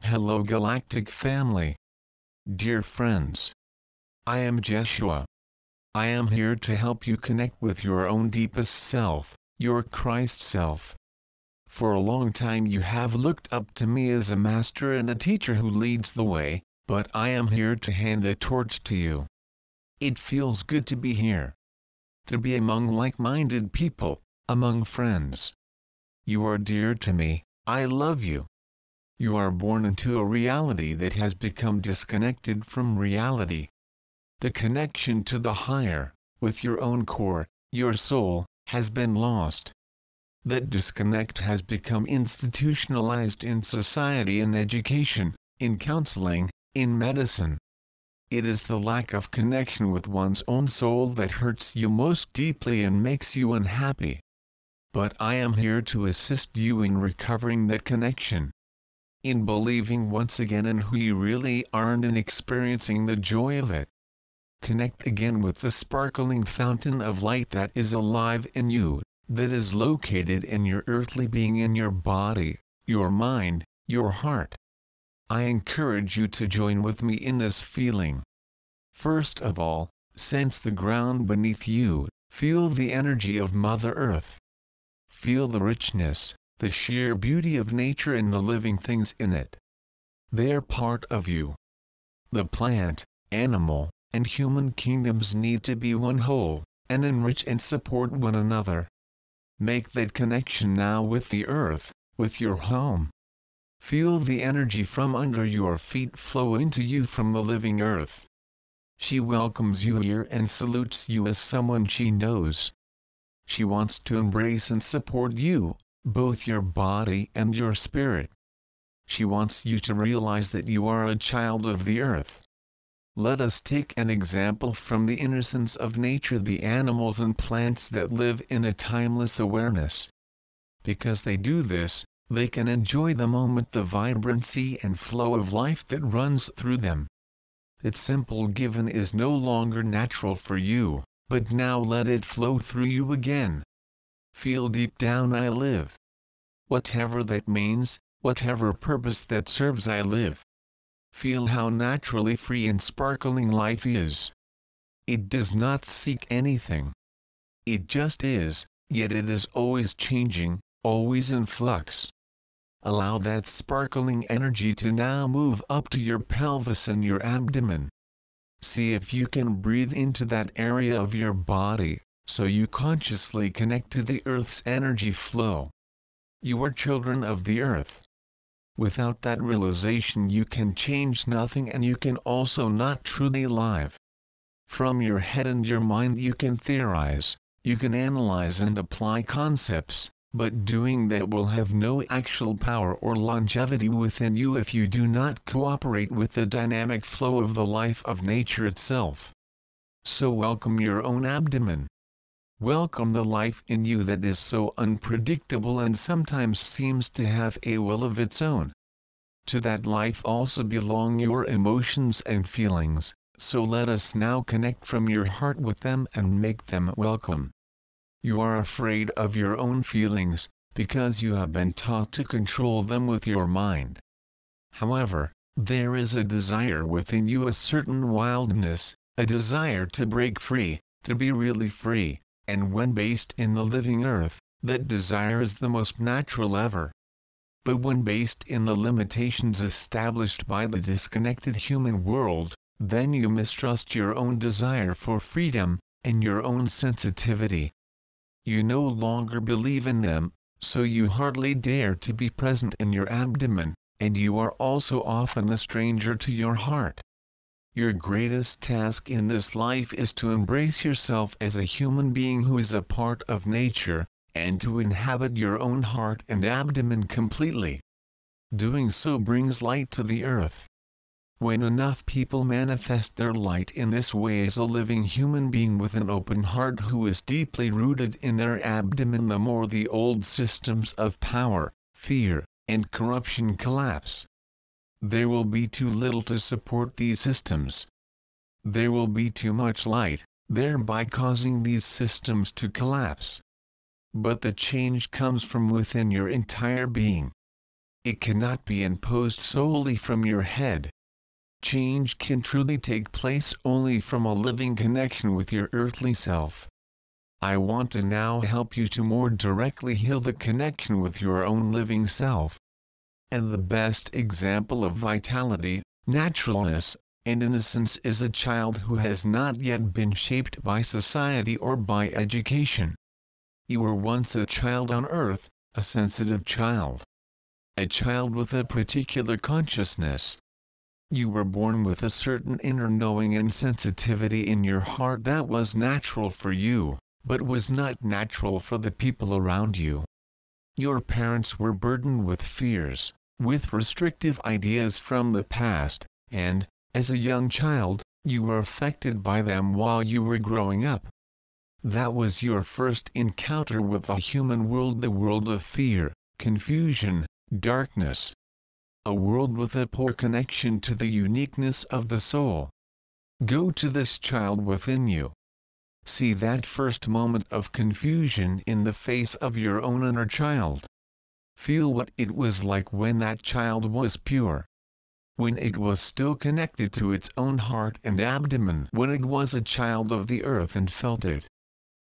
Hello Galactic family. Dear friends. I am Jeshua. I am here to help you connect with your own deepest self, your Christ self. For a long time you have looked up to me as a master and a teacher who leads the way, but I am here to hand the torch to you. It feels good to be here. To be among like-minded people, among friends. You are dear to me, I love you. You are born into a reality that has become disconnected from reality. The connection to the higher, with your own core, your soul, has been lost. That disconnect has become institutionalized in society and education, in counseling, in medicine. It is the lack of connection with one's own soul that hurts you most deeply and makes you unhappy. But I am here to assist you in recovering that connection. In believing once again in who you really are and in experiencing the joy of it. Connect again with the sparkling fountain of light that is alive in you, that is located in your earthly being, in your body, your mind, your heart. I encourage you to join with me in this feeling. First of all, sense the ground beneath you, feel the energy of Mother Earth. Feel the richness, the sheer beauty of nature and the living things in it. They are part of you. The plant, animal, and human kingdoms need to be one whole, and enrich and support one another. Make that connection now with the earth, with your home. Feel the energy from under your feet flow into you from the living earth. She welcomes you here and salutes you as someone she knows. She wants to embrace and support you, both your body and your spirit. She wants you to realize that you are a child of the earth. Let us take an example from the innocence of nature, the animals and plants that live in a timeless awareness. Because they do this, they can enjoy the moment, the vibrancy and flow of life that runs through them. That simple given is no longer natural for you, but now let it flow through you again. Feel deep down, I live. Whatever that means, whatever purpose that serves, I live. Feel how naturally free and sparkling life is. It does not seek anything. It just is, yet it is always changing, always in flux. Allow that sparkling energy to now move up to your pelvis and your abdomen. See if you can breathe into that area of your body, so you consciously connect to the earth's energy flow. You are children of the earth. Without that realization you can change nothing, and you can also not truly live. From your head and your mind you can theorize, you can analyze and apply concepts, but doing that will have no actual power or longevity within you if you do not cooperate with the dynamic flow of the life of nature itself. So welcome your own abdomen. Welcome the life in you that is so unpredictable and sometimes seems to have a will of its own. To that life also belong your emotions and feelings, so let us now connect from your heart with them and make them welcome. You are afraid of your own feelings, because you have been taught to control them with your mind. However, there is a desire within you, a certain wildness, a desire to break free, to be really free. And when based in the living earth, that desire is the most natural ever. But when based in the limitations established by the disconnected human world, then you mistrust your own desire for freedom, and your own sensitivity. You no longer believe in them, so you hardly dare to be present in your abdomen, and you are also often a stranger to your heart. Your greatest task in this life is to embrace yourself as a human being who is a part of nature, and to inhabit your own heart and abdomen completely. Doing so brings light to the earth. When enough people manifest their light in this way as a living human being with an open heart who is deeply rooted in their abdomen, the more the old systems of power, fear, and corruption collapse. There will be too little to support these systems. There will be too much light, thereby causing these systems to collapse. But the change comes from within your entire being. It cannot be imposed solely from your head. Change can truly take place only from a living connection with your earthly self. I want to now help you to more directly heal the connection with your own living self. And the best example of vitality, naturalness, and innocence is a child who has not yet been shaped by society or by education. You were once a child on earth, a sensitive child. A child with a particular consciousness. You were born with a certain inner knowing and sensitivity in your heart that was natural for you, but was not natural for the people around you. Your parents were burdened with fears, with restrictive ideas from the past, and, as a young child, you were affected by them while you were growing up. That was your first encounter with the human world, the world of fear, confusion, darkness. A world with a poor connection to the uniqueness of the soul. Go to this child within you. See that first moment of confusion in the face of your own inner child. Feel what it was like when that child was pure. When it was still connected to its own heart and abdomen. When it was a child of the earth and felt it.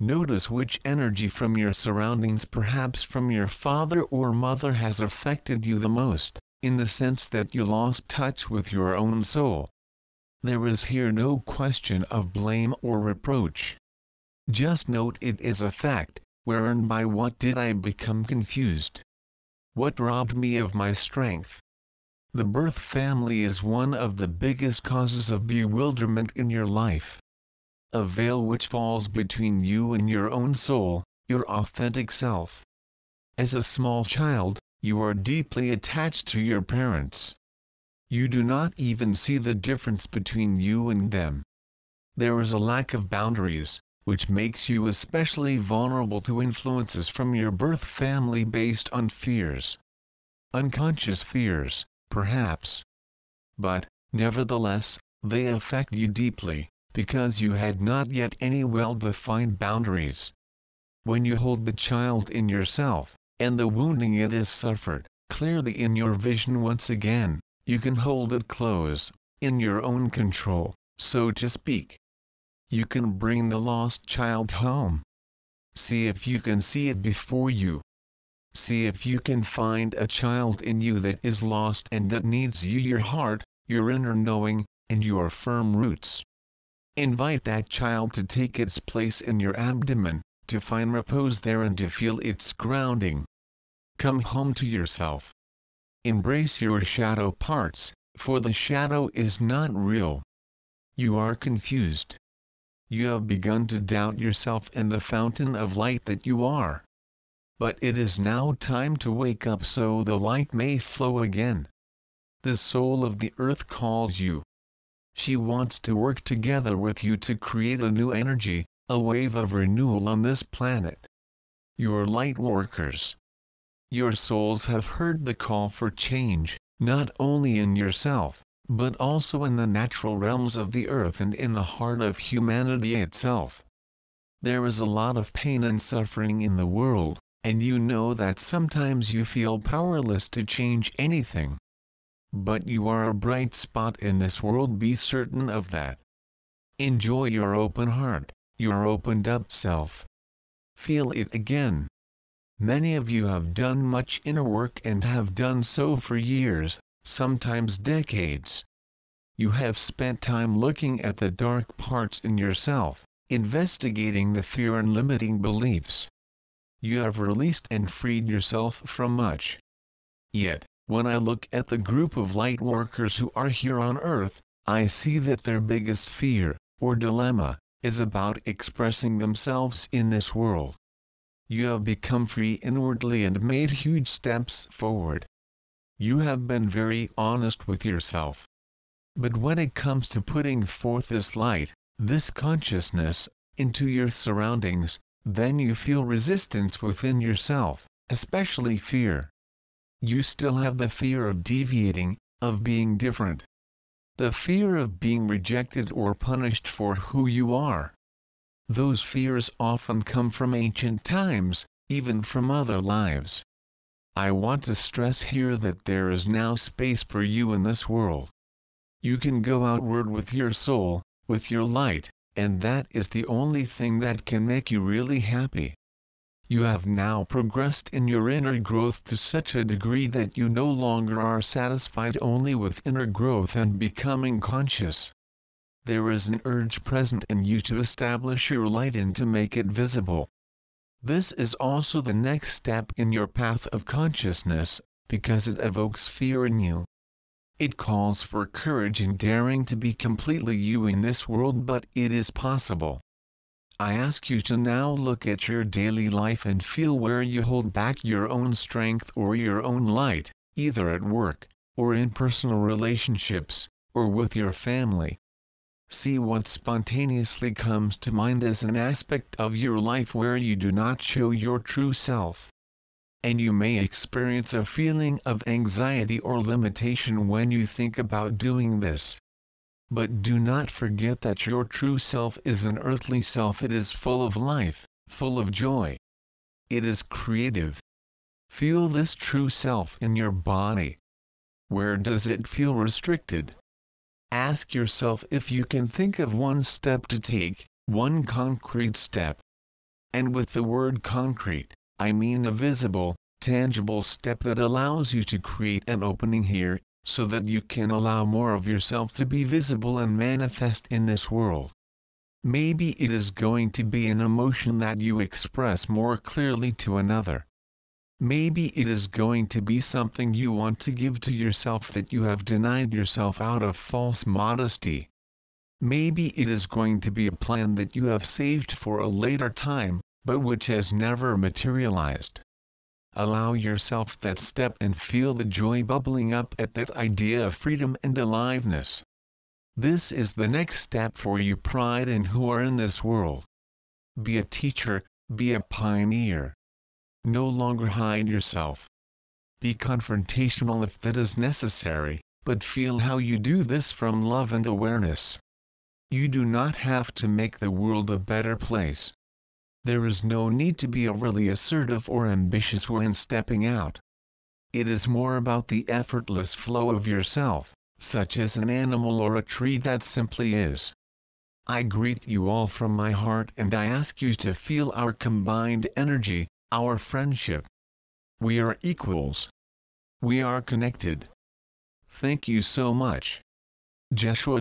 Notice which energy from your surroundings, perhaps from your father or mother, has affected you the most, in the sense that you lost touch with your own soul. There is here no question of blame or reproach. Just note it is a fact, where and by what did I become confused? What robbed me of my strength? The birth family is one of the biggest causes of bewilderment in your life. A veil which falls between you and your own soul, your authentic self. As a small child, you are deeply attached to your parents. You do not even see the difference between you and them. There is a lack of boundaries, which makes you especially vulnerable to influences from your birth family based on fears. Unconscious fears, perhaps. But, nevertheless, they affect you deeply, because you had not yet any well-defined boundaries. When you hold the child in yourself, and the wounding it has suffered, clearly in your vision once again, you can hold it close, in your own control, so to speak. You can bring the lost child home. See if you can see it before you. See if you can find a child in you that is lost and that needs you, your heart, your inner knowing, and your firm roots. Invite that child to take its place in your abdomen, to find repose there and to feel its grounding. Come home to yourself. Embrace your shadow parts, for the shadow is not real. You are confused. You have begun to doubt yourself and the fountain of light that you are. But it is now time to wake up so the light may flow again. The soul of the earth calls you. She wants to work together with you to create a new energy, a wave of renewal on this planet. Your light workers. Your souls have heard the call for change, not only in yourself, but also in the natural realms of the earth and in the heart of humanity itself. There is a lot of pain and suffering in the world, and you know that sometimes you feel powerless to change anything. But you are a bright spot in this world, be certain of that. Enjoy your open heart, your opened up self. Feel it again. Many of you have done much inner work and have done so for years, sometimes decades. You have spent time looking at the dark parts in yourself, investigating the fear and limiting beliefs. You have released and freed yourself from much. Yet, when I look at the group of light workers who are here on earth, I see that their biggest fear, or dilemma, is about expressing themselves in this world. You have become free inwardly and made huge steps forward. You have been very honest with yourself. But when it comes to putting forth this light, this consciousness, into your surroundings, then you feel resistance within yourself, especially fear. You still have the fear of deviating, of being different. The fear of being rejected or punished for who you are. Those fears often come from ancient times, even from other lives. I want to stress here that there is now space for you in this world. You can go outward with your soul, with your light, and that is the only thing that can make you really happy. You have now progressed in your inner growth to such a degree that you no longer are satisfied only with inner growth and becoming conscious. There is an urge present in you to establish your light and to make it visible. This is also the next step in your path of consciousness, because it evokes fear in you. It calls for courage and daring to be completely you in this world, but it is possible. I ask you to now look at your daily life and feel where you hold back your own strength or your own light, either at work, or in personal relationships, or with your family. See what spontaneously comes to mind as an aspect of your life where you do not show your true self. And you may experience a feeling of anxiety or limitation when you think about doing this. But do not forget that your true self is an earthly self. It is full of life, full of joy. It is creative. Feel this true self in your body. Where does it feel restricted? Ask yourself if you can think of one step to take, one concrete step. And with the word concrete, I mean a visible, tangible step that allows you to create an opening here, so that you can allow more of yourself to be visible and manifest in this world. Maybe it is going to be an emotion that you express more clearly to another. Maybe it is going to be something you want to give to yourself that you have denied yourself out of false modesty. Maybe it is going to be a plan that you have saved for a later time, but which has never materialized. Allow yourself that step and feel the joy bubbling up at that idea of freedom and aliveness. This is the next step for you, pride in who are in this world. Be a teacher, be a pioneer. No longer hide yourself. Be confrontational if that is necessary, but feel how you do this from love and awareness. You do not have to make the world a better place. There is no need to be overly assertive or ambitious when stepping out. It is more about the effortless flow of yourself, such as an animal or a tree that simply is. I greet you all from my heart and I ask you to feel our combined energy, our friendship. We are equals. We are connected. Thank you so much. Jeshua.